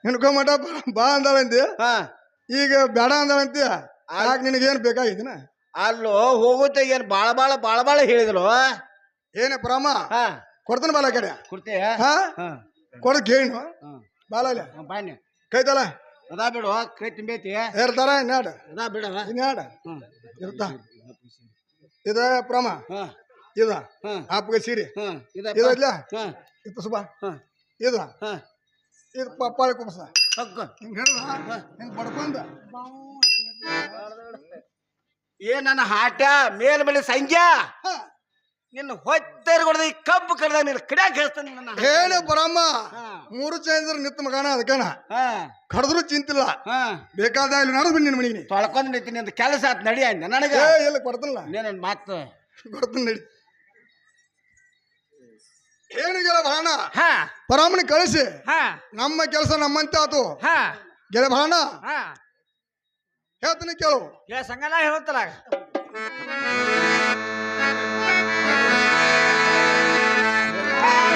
ಇನ್ಕೋ ಮಠ ಬಾ ಅಂದಾಳಂತಿ ಹಾ ಈಗ ಬೇಡ ಅಂದಾಳಂತಿ ಯಾಕೆ ನಿನಗೇನು ಬೇಕಾಗಿದ್ದೀನ ಅಲ್ಲೋ ಹೋಗುತ್ತೆ ಏನ್ ಬಾಳ ಬಾಳ ಬಾಳ ಬಾಳ ಹೇಳಿದ್ರು ಏನೇ ಪ್ರಾಮ ಹಾ ಕೊಡ್ತಾನೆ ಬಾಲ ಕಡೆ ಕೊಡ್ತೇ ಹಾ ಹಾ ಕೊಡಕ್ ಏನು ಬಾಲ ಇಲ್ಲ ಬಾಯ್ನೆ ಕೈತಲ್ಲ ಅದಾ ಬಿಡು ಕೈ ತುಂಬೈತಿ ಏರ್ತಾರ ಇನ್ನಾಡ ಅದಾ ಬಿಡವ ಇನ್ನಾಡ ಇರ್ತಾ ಇದ ಪ್ರಾಮ ಹಾ ಇದ ಹಾ ಆಪ್ಗೆ ಸೀರೆ ಹಾ ಇದಲ್ಲ ಹಾ ಇದು ಸುಬಾ ಹಾ ಇದು ಹಾ ಇದು ಪಾಳಿ ಕುಬಸ ಹಗ್ಗ ಹಿಂಗ ಹಿಡ್ದ ಹಿಂಗ್ ಬಡ್ಕೊಂಡ ಏ ನನ್ನ ಹಾಟ ಮೇಲ್ ಮೇಲೆ ಸಂಖ್ಯಾ ನಿನ್ನ ಹೊತ್ತೇರಿ ಕೊಡದ ಈ ಕಬ್ಬು ಕಡ್ದ ನಿನ್ನ ಕಡ್ಯಾಕ ಹೇಳ್ತಾನೆ ನನ್ನ ಏನು ಬರಮ್ಮ ಮೂರು ಚೇಂದ್ರ ನಿತ್ತ ಮಗನ ಅದಕ್ಕನ ಕಡ್ದ್ರು ಚಿಂತಿಲ್ಲ ಬೇಕಾದ ಇಲ್ಲಿ ನಡೆದು ಬಂದಿ ನಿನ್ನ ಮನೆಗೆ ತೊಳ್ಕೊಂಡ್ ನಿಂತೀನಿ ಅಂತ ಕೆಲಸ ಆತ್ ನಡಿ ಅಂದ ನನಗ ಇಲ್ಲ ಕೊಡ್ತಿಲ್ಲ ನೀನ ಮಾತು ಕೊಡ್ತೀನಿ ನಡಿ ಏನಿಗೆಲ್ಲ ಬಾಣ ಹಾ ಪರಾಮಣಿ ಕಳಿಸಿ ಹಾ ನಮ್ಮ ಕೆಲಸ ನಮ್ಮಂತೆ ಆತು ಹಾ ಗೆಳೆ ಬಾಣ ಹಾ ಹೇಳ್ತೀನಿ ಕೇಳು ಸಂಗಲ ಹೇಳ್ತಲ್ಲ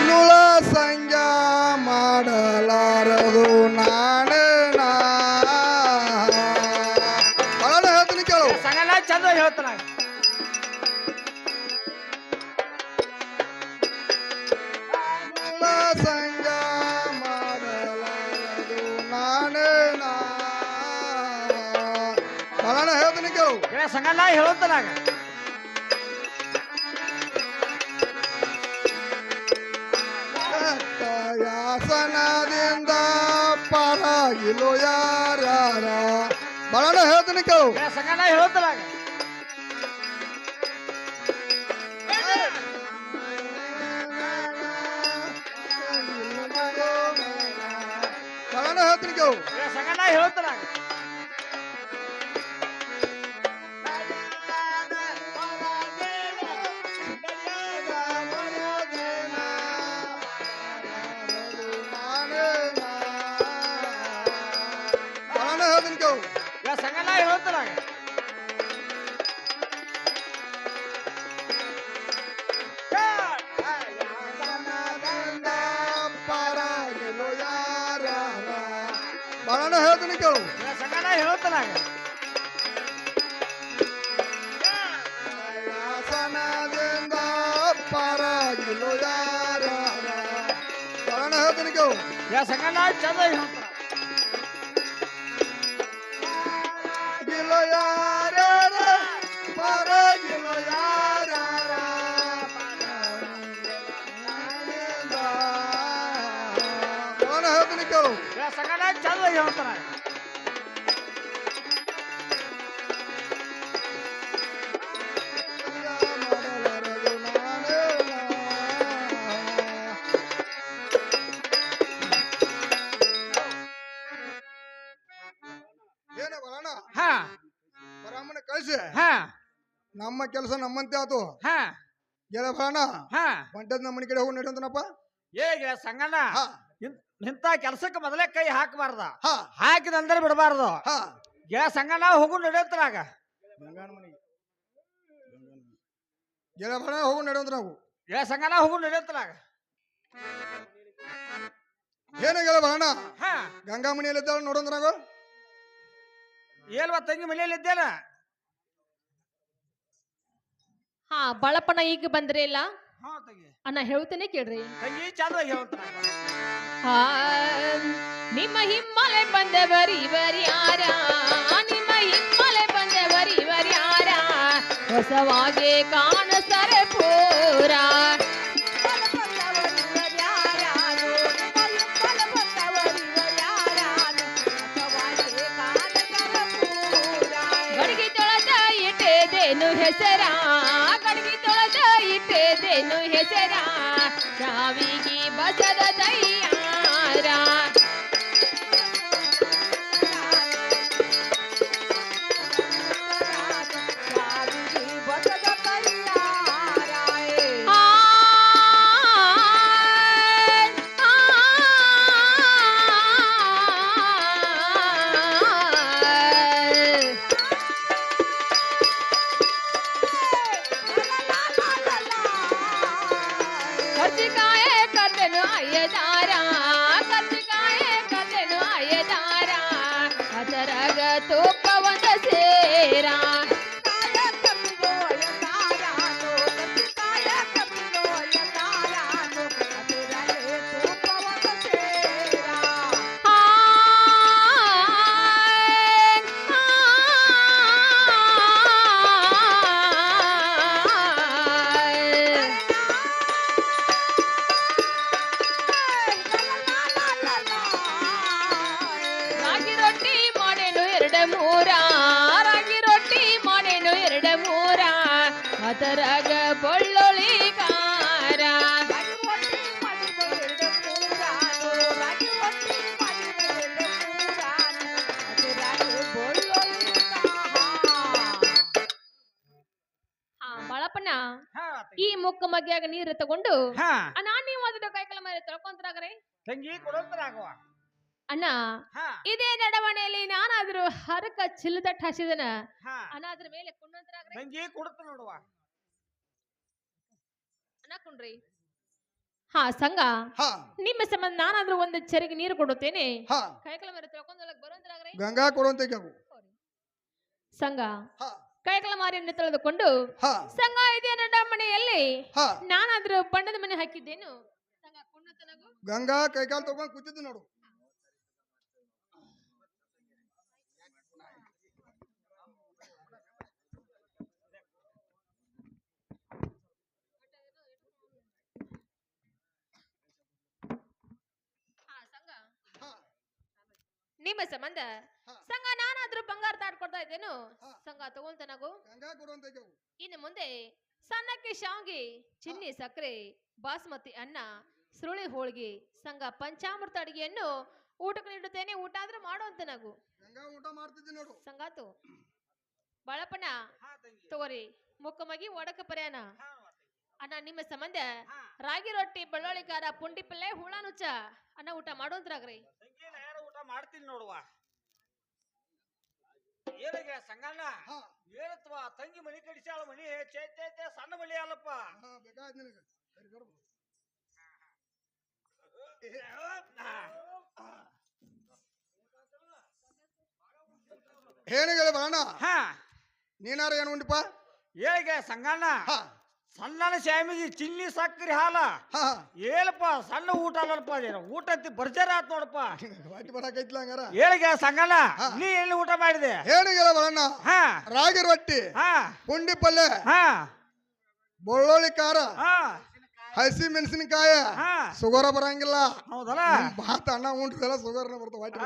ನುಳ ಸಂಗ ಮಾಡಲಾರದು ನಾನೇ ಬಾಣ ಹೇಳ್ತೀನಿ ಕೇಳು ಸಂಗಲ ಚಂದ ಹೇಳ್ತಾನ ಸಂಗ ಮಾಡಲಾರದು ನಾನೇ ಬಾಣ ಹೇಳ್ತೀನಿ ಕೇಳು ಸಂಗಲ ಹೇಳ್ತಾನ ಯಾಸನದಿಂದ ಪರಾಗಿಲು ಯಾರ ಬಾಣ ಹೇಳ್ತೀನಿ ಕೇಳು ಸಂಗಲ ಹೇಳ್ತಾನ ಬಾಣ ಹೇಳ್ತೀನಿ ಕೇಳು ಸಂಗಲ ಹೇಳ್ತಾನ ಸಂಗಲ ಹೇಳ್ತಾನ ಬಾಣ ಹೇಳ್ತೀನಿ ಕೇಳು ಸಂಗಲ ಹೇಳ್ತಾನ ಯಾಸನದಿಂದ ಪರಾಗಿಲು ಯಾರ ಬಾಣ ಹೇಳ್ತೀನಿ ಕೇಳು ಸಂಗಲ ಚಂದ ಹೇಳ್ತಾನ ಯಾರ ಪರಾಗಿಲು ಯಾರ ಬಾಣ ಹೇಳ್ತೀನಿ ಕೇಳು ಸಂಗಲ ಚಂದ ಹೇಳ್ತಾನ ಏನೇ ಬರೋಣ ಹಾ ಬರಾಮನ ಕಳಿಸಿ ಹಾ ನಮ್ಮ ಕೆಲಸ ನಮ್ಮಂತೆ ಆತು ಹಾ ಗೆಳ ಬರೋಣ ಹಾ ಬಂಟದ ನಮ್ಮ ಮನೆ ಕಡೆ ಹೋಗಿ ನಡೀತನಪ್ಪ ಹೇಗೆ ಸಂಗಣ್ಣ ಹಾ ಇಂಥ ಕೆಲಸಕ್ಕೆ ಮೊದಲೇ ಕೈ ಹಾಕಬಾರ್ದ ಹಾ ಹಾಕಿದಂದ್ರೆ ಬಿಡಬಾರ್ದು ಹಾ ಗೆಳ ಸಂಗಣ್ಣ ಹೋಗು ನಡೆಯತ್ತರಾಗ ಗೆಳ ಬರೋಣ ಹೋಗಿ ನಡೆಯೋದು ನಾವು ಗೆಳ ಸಂಗಣ್ಣ ಹೋಗು ನಡೆಯತ್ತರಾಗ ಏನೇ ಗೆಳ ಬರೋಣ ಹಾ ಗಂಗಾ ಮನೆಯಲ್ಲಿದ್ದಾಳ ನೋಡೋದು ನಾವು ಏಲ್ವ ತಂಗಿ ಮನೆಯಲ್ಲಿ ಇದ್ದೇನ ಹಾ ಬಾಳಪ್ಪನ ಈಗ ಬಂದ್ರೆ ಇಲ್ಲ ಹಾ ತಂಗಿ ಅಣ್ಣ ಹೇಳ್ತೇನೆ ಕೇಳ್ರಿ ತಂಗಿ ಚಂದ ಹೇಳ್ತಾನ ಹಾ ನಿಮ್ಮ ಹಿಮ್ಮಲೆ ಬಂದವರು ಇವರು ಯಾರ ನಿಮ್ಮ ಹಿಮ್ಮಲೆ ಬಂದವರು ಇವರು ಯಾರ ಹೊಸವಾಗೆ ಕಾಣಿಸ್ತಾರೆ ಪೂರ ಗಡಿಗೆ ತೊಳೆದ ಇಟ್ಟೇದೇನು ಹೆಸರ ಗಡಿಗೆ ತೊಳೆದ ಇಟ್ಟೇದೇನು ಹೆಸರ ಸಾವಿಗೆ ಬಸದ ತಯ್ಯಾರ ಕರ್ಜಿಕಾಯ ಕರ್ದನು ಅಯ್ಯದಾರ ತೂಕ ಒಂದ ಸೇರ ರಾಗಿ ರೊಟ್ಟಿ ಮಾಡೇನು ಎರಡ ಮೂರ ರಾಗಿ ರೊಟ್ಟಿ ಮಾಡೇನು ಎರಡ ಮೂರ ಅದರಾಗ ಬೆಳ್ಳುಳ್ಳಿ ಖಾರ ಬಾಳಪ್ಪಣ್ಣ ಈ ಮುಕ್ಕ ಮಗ್ಯಾಗ ನೀರು ತಗೊಂಡು ನಾನ್ ನೀವು ಅದ್ರ ಕೈಕಲ ಮೇಲೆ ತೊಳ್ಕೊಂತಾಗ್ರಿ ತಂಗಿ ಕೊಡೋದ್ರಾಗವ ಅಣ್ಣ ಇದೇ ನಡವಣೆಯಲ್ಲಿ ನಾನಾದ್ರೂ ಹರಕ ಚಿಲ್ಲದಟ್ಟು ಹಸಿದನ ಅಣ್ಣ ಅದ್ರ ಮೇಲೆ ಕುಂಡ್ರಂತಾಗ್ರಿ ತಂಗಿ ಕೊಡುತ್ತ ನೋಡುವ ಅಣ್ಣ ಕುಂಡ್ರಿ ಸಂಘ ನಿಮ್ಮ ಸಂಬಂಧ ನಾನಾದ್ರೂ ಒಂದು ಚೆರಿಗೆ ನೀರು ಕೊಡುತ್ತೇನೆ ಕೈಕಲ ಮೇಲೆ ತೊಳ್ಕೊಂಡೊಳಗ್ ಬರುವಂತಾಗ್ರಿ ಗಂಗಾ ಕೊಡುವಂತ ಸಂಘ ಕೈಕಲ ಮಾರಿಯನ್ನು ತೊಳೆದುಕೊಂಡು ಸಂಘ ಇದೇ ನಡಮನೆಯಲ್ಲಿ ನಾನಾದ್ರೂ ಬಣ್ಣದ ಮನೆ ಹಾಕಿದ್ದೇನು ಸಂಘ ಕುಂಡತನಗು ಗಂಗಾ ಕೈಕಾಲು ತಗೊಂಡ್ ಕೂತಿದ್ದು ನೋಡು ನಿಮ್ಮ ಸಂಬಂಧ ಸಂಘ ನಾನಾದ್ರೂ ಬಂಗಾರ ತಾಡ್ಕೊಡ್ತಾ ಇದ್ದೇನು ಸಂಘ ತಗೊಂತನಗು ಗಂಗಾ ಕೊಡುವಂತ ಇನ್ನು ಮುಂದೆ ಸಣ್ಣಕ್ಕೆ ಶಾವ್ಗಿ ಚಿನ್ನಿ ಸಕ್ಕರೆ ಬಾಸ್ಮತಿ ಅನ್ನ ಸುರುಳಿ ಹೋಳಿಗೆ ಸಂಘ ಪಂಚಾಮೃತ ಅಡಿಗೆಯನ್ನು ಊಟಕ್ಕೆ ನೀಡುತ್ತೇನೆ ಊಟ ಆದ್ರೂ ಮಾಡುವಂತನಗು ಗಂಗಾ ಊಟ ಮಾಡ್ತಿದ್ದೀನಿ ನೋಡು ಸಂಗಾತು ಬಾಳಪ್ಪಣ್ಣ ತಗೋರಿ ಮುಕ್ಕಮಗಿ ಒಡಕ ಪರ್ಯಾನ ಅಣ್ಣ ನಿಮ್ಮ ಸಂಬಂಧ ರಾಗಿ ರೊಟ್ಟಿ ಬೆಳ್ಳುಳ್ಳಿ ಖಾರ ಪುಂಡಿ ಪಲ್ಲೆ ಹುಳ ನುಚ್ಚ ಅನ್ನ ಊಟ ಮಾಡುವಂತ್ರಾಗ್ರಿ ಊಟ ಮಾಡ್ತೀನಿ ನೋಡುವ ಏನಿಗೆ ಸಂಗಣ್ಣ ಹೇಳತ್ವ ತಂಗಿ ಮನಿ ಕಡಿಸಾಳ ಮನಿ ಚೈತೈತೆ ಸಣ್ಣ ಮನಿ ಅಲ್ಲಪ್ಪ ಬೇಕಾದ್ ನಿನಗೆ ಏನಿಗೆ ಬಾಣ ನೀನಾರ ಏನು ಉಂಡಿಪ್ಪ ಏಳಿಗೆ ಸಂಗಣ್ಣ ಸಣ್ಣ ಶಾಮಿಗೆ ಚಿನ್ನಿ ಸಕ್ಕರೆ ಹಾಲ ಹೇಳಪ್ಪ ಸಣ್ಣ ಊಟ ಅಲ್ಲಪ್ಪ ಅದೇನು ಊಟ ಬರ್ಜಾರ ಆತ್ ನೋಡಪ್ಪ ವಾಟಿ ಬರಾಕೈತ್ಲ ಹಂಗಾರ ಏಳಿಗೆ ಸಂಗಣ್ಣ ನೀ ಎಲ್ಲಿ ಊಟ ಮಾಡಿದೆ ಏನಿಗೆ ಬಾಣ ರಾಗಿ ರೊಟ್ಟಿ ಪುಂಡಿ ಪಲ್ಲೆ ಬೆಳ್ಳುಳ್ಳಿ ಖಾರ ಹಸಿ ಮೆಣಸಿನಕಾಯಿ ಸುಗರ ಬರಂಗಿಲ್ಲ ಹೌದಲ್ಲ ಭಾತ ಅನ್ನ ಉಂಟ್ರೆಲ್ಲ ಸುಗರ್ನ ಬರ್ತಾವ ವಾಟಿ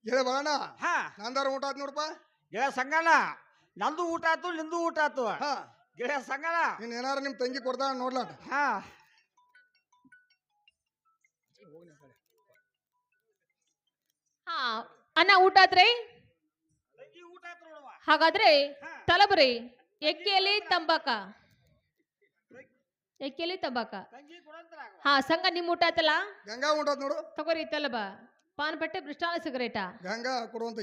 ಹೇಳ ಬಾಣ ನಂದಾರ ಊಟ ಆತ್ ನೋಡಪ್ಪ ಗೆಳೆಯ ಸಂಗಣ್ಣ ನಂದು ಊಟ ಆತು ನಿಂದು ಊಟ ಆತು ಗೆಳೆಯ ಸಂಗಣ್ಣ ನೀನ್ ಏನಾರ ನಿಮ್ ತಂಗಿ ಕೊಡ್ತಾಳ ನೋಡ್ಲಾಟ ಅನ್ನ ಊಟ ಆತ್ರಿ ಹಾಗಾದ್ರೆ ತಲಬರಿ ಎಕ್ಕೆಯಲ್ಲಿ ತಂಬಾಕ ಸಂಘ ನಿಮ್ ಊಟ ಆತಲ್ಲ ಗಂಗಾ ಊಟ ಆತ್ ನೋಡು ತಗೋರಿ ತಲಬ ಪಾನ್ ಬಟ್ಟೆ ಬ್ರಿಸ್ಟಾಲ ಸಿಗರೇಟ ಗಂಗಾ ಕೊಡುವಂತ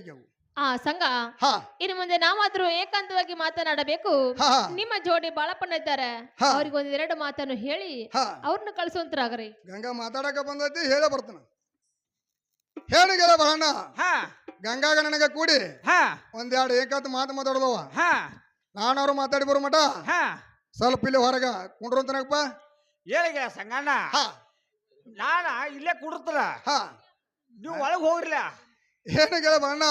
ಸಂಘ ಇನ್ನು ಮುಂದೆ ನಾವಾದ್ರೂ ಏಕಾಂತವಾಗಿ ಮಾತನಾಡಬೇಕು ನಿಮ್ಮ ಜೋಡಿ ಬಾಳಪ್ಪಣ್ಣ ಇದ್ದಾರೆ ಅವ್ರಿಗೆ ಒಂದೆರಡು ಮಾತನ್ನು ಹೇಳಿ ಅವ್ರನ್ನ ಕಳಿಸುವಂತರಾಗ್ರಿ ಗಂಗಾ ಮಾತಾಡಕ ಬಂದೈತಿ ಹೇಳ ಬರ್ತಾನ ಹೇಳಿಗೆಲ್ಲ ಬಹಣ್ಣ ಗಂಗಾಗ ನನಗ ಕೂಡಿ ಒಂದೆರಡು ಏಕಾಂತ ಮಾತು ಮಾತಾಡದವ ನಾನವ್ರು ಮಾತಾಡಿ ಬರೋ ಮಟ ಸ್ವಲ್ಪ ಇಲ್ಲಿ ಹೊರಗ ಕುಂಡ್ರಂತನಪ್ಪ ಹೇಳಿಗೆ ಸಂಗಣ್ಣ ನಾನ ಇಲ್ಲೇ ಕುಡಿರ್ತಾರ ನೀವು ಒಳಗ್ ಹೋಗ್ರಿಲ್ಲ ಏನಿಗೆ ಬಣ್ಣ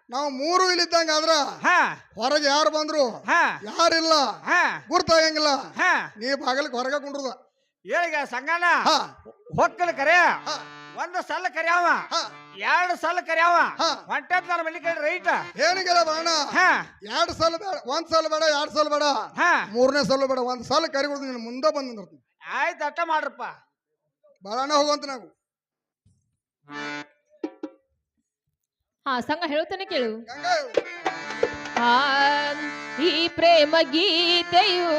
ನಾವು ಮೂರು ಇಲ್ಲಿದ್ದಂಗ ಆದ್ರ ಹೊರಗೆ ಯಾರು ಬಂದ್ರು ಯಾರಿಲ್ಲ ಗುರ್ತಾಗಂಗಿಲ್ಲ ನೀ ಬಾಗಲಕ್ಕೆ ಹೊರಗ ಕುಂಡ್ರದ ಹೇಳಿಗೆ ಸಂಗಣ್ಣ ಹೊಕ್ಕಲ ಕರೆ ಒಂದು ಸಲ ಕರ್ಯಾವ ಎರಡು ಸಲ ಕರ್ಯಾವ ಹೊಂಟದ್ ನನ್ನ ಮನೆ ಕಡೆ ರೈಟ್ ಏನಿಗೆಲ್ಲ ಬಣ್ಣ ಎರಡು ಸಲ ಬೇಡ ಒಂದ್ ಸಲ ಬೇಡ ಎರಡು ಸಲ ಬೇಡ ಮೂರನೇ ಸಲ ಬೇಡ ಒಂದ್ ಸಲ ಕರಿಗೊಡ್ದು ನೀನು ಮುಂದೆ ಬಂದ್ ಆಯ್ತು ಅಟ್ಟ ಮಾಡ್ರಪ್ಪ ಬಾಳಣ್ಣ ಹೋಗುವಂತ ನಾವು ಸಂಘ ಹೇಳುತ್ತಾನೆ ಕೇಳು ಈ ಪ್ರೇಮ ಗೀತೆಯು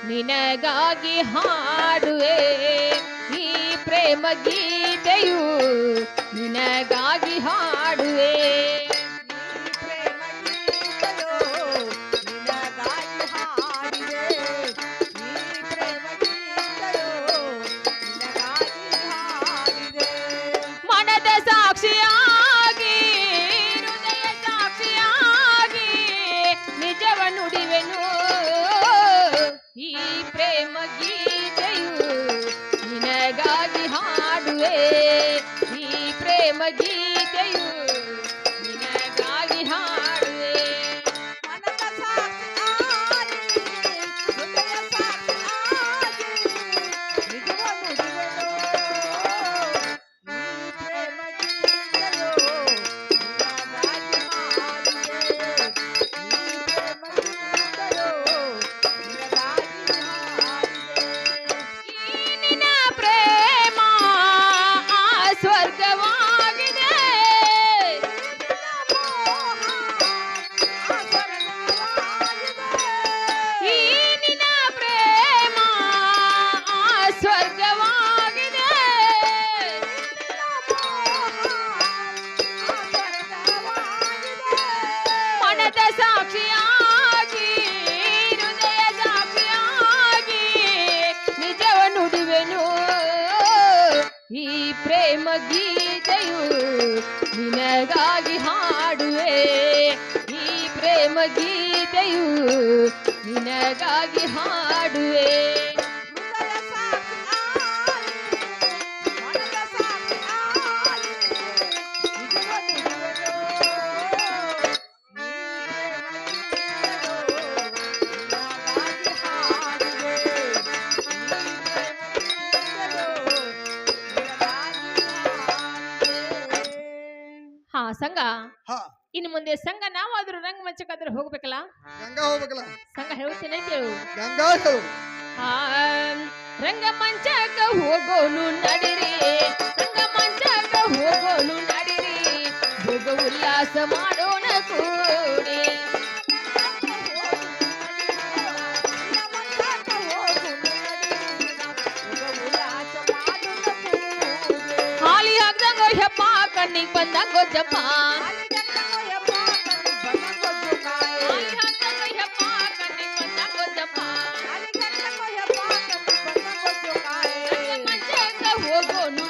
ನಿನಗಾಗಿ ಹಾಡುವೆ ಈ ಪ್ರೇಮ ಗೀತೆಯು ನಿನಗಾಗಿ ಹಾಡುವೆ ಮನದ ಸಾಕ್ಷಿಯಾಗಿ ಹೃದಯ ಸಾಕ್ಷಿಯಾಗಿ ನಿಜವ ನುಡಿವೆನು ಈ ಪ್ರೇಮ ಗೀತೆಯು ನಿನಗಾಗಿ ಹಾಡುವೆ ಈ ಪ್ರೇಮ ಗೀತೆಯು ನಿನಗಾಗಿ ಹಾಡುವೆ ಮನದ ಸಾಕ್ಷಿಯಾಗಿ ಹೃದಯ ಸಾಕ್ಷಿಯಾಗಿ ನಿಜವ ನುಡಿವೆನು ಈ ಪ್ರೇಮ ಗೀತೆಯು ನಿನಗಾಗಿ ಹಾಡುವೆ ಈ ಪ್ರೇಮ ಗೀತೆಯು ನಿನಗಾಗಿ ಹಾಡುವೆ ಈ ನಿನ್ನ ಪ್ರೇಮ ಆ ಸ್ವರ್ಗವಾಗಿದೆ ಈ ನಿನ್ನ ಪ್ರೇಮ ಆ ಸ್ವರ್ಗವಾಗಿದೆ ಮನದ ಸಾಕ್ಷಿಯಾಗಿ ಹೃದಯ ಸಾಕ್ಷಿಯಾಗಿ ನಿಜವ ನುಡಿವೆನು ಈ ಪ್ರೇಮ ಗೀತೆಯು ನಿನಗಾಗಿ ಹಾಡುವೆ ಈ ಪ್ರೇಮ ಗೀತೆಯು ನಿನಗಾಗಿ ಹಾಡುವೆ ಹೃದಯ ಸಾಕ್ಷಿಯಾಗಿ ಮನದ ಸಾಕ್ಷಿಯಾಗಿ ನಿಜವ ನುಡಿವೆನು ಈ ಪ್ರೇಮ ಗೀತೆಯು ನಿನಗಾಗಿ ಹಾಡುವೆ ಈ ಪ್ರೇಮ ಗೀತೆಯು ಹಾ ಸಂಘ ಹಾ ಇನ್ನು ಮುಂದೆ ಸಂಘ ನಾವಾದ್ರೂ ರಂಗಮಂಚಕ್ಕಾದ್ರೂ ಹೋಗ್ಬೇಕಲ್ಲ ಗಂಗಾ ಹೋಗ್ಬೇಕಲ್ಲ ಸಂಘ ಹೇಳ್ತೇನೆ ಕೇಳು ಗಂಗಾ ಹೇಳು ಆ ರಂಗಮಂಚಕ ಹೋಗೋನು ನಡಿರಿ ರಂಗಮಂಚಕ ಹೋಗೋನು ನಡಿರಿ ಭೋಗ ಉಲ್ಲಾಸ ಮಾಡೋಣ ಕೂಡಿ ಹಾಲಿ ಹಾಕ್ದಂಗ ಹೆಪ್ಪ ಕಣ್ಣಿಗೆ ಬಂದಂಗ ಜಪ್ಪ ಹಾಲಿ ಹಾಕ್ದಂಗ ಹೆಪ್ಪ ಕಣ್ಣಿಗೆ ಬಂದಂಗ ಜಪ್ಪ ರಂಗಮಂಚಕ ಹೋಗೋನು